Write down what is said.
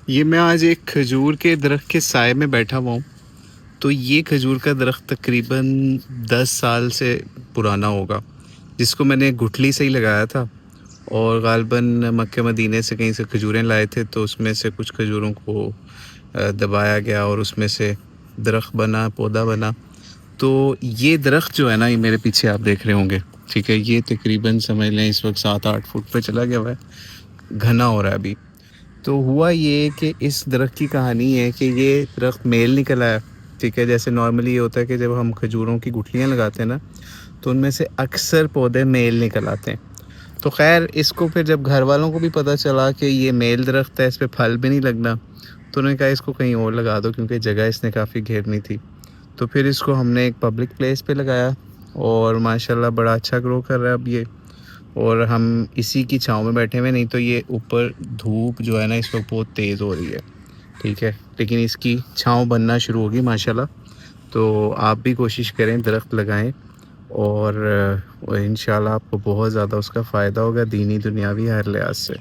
یہ میں آج ایک کھجور کے درخت کے سائے میں بیٹھا ہوا ہوں. تو یہ کھجور کا درخت تقریباً 10 سال سے پرانا ہوگا، جس کو میں نے گٹھلی سے ہی لگایا تھا، اور غالباً مکہ مدینے سے کہیں سے کھجوریں لائے تھے، تو اس میں سے کچھ کھجوروں کو دبایا گیا اور اس میں سے درخت بنا، پودا بنا. تو یہ درخت جو ہے نا، یہ میرے پیچھے آپ دیکھ رہے ہوں گے، ٹھیک ہے، یہ تقریباً سمجھ لیں اس وقت 7-8 فٹ پہ چلا گیا ہوا ہے، گھنا ہو رہا ہے ابھی. تو ہوا یہ کہ اس درخت کی کہانی ہے کہ یہ درخت میل نکل آیا، ٹھیک ہے. جیسے نارملی یہ ہوتا ہے کہ جب ہم کھجوروں کی گٹھلیاں لگاتے ہیں نا، تو ان میں سے اکثر پودے میل نکل آتے ہیں. تو خیر اس کو پھر جب گھر والوں کو بھی پتہ چلا کہ یہ میل درخت ہے، اس پہ پھل بھی نہیں لگنا، تو انہوں نے کہا اس کو کہیں اور لگا دو، کیونکہ جگہ اس نے کافی گھیرنی تھی. تو پھر اس کو ہم نے ایک پبلک پلیس پہ لگایا، اور ماشاءاللہ بڑا اچھا گرو کر رہا ہے اب یہ. اور ہم اسی کی چھاؤں میں بیٹھے ہوئے، نہیں تو یہ اوپر دھوپ جو ہے نا اس وقت بہت تیز ہو رہی ہے، ٹھیک ہے، لیکن اس کی چھاؤں بننا شروع ہوگی ماشاءاللہ. تو آپ بھی کوشش کریں، درخت لگائیں، اور انشاءاللہ آپ کو بہت زیادہ اس کا فائدہ ہوگا، دینی دنیاوی ہر لحاظ سے.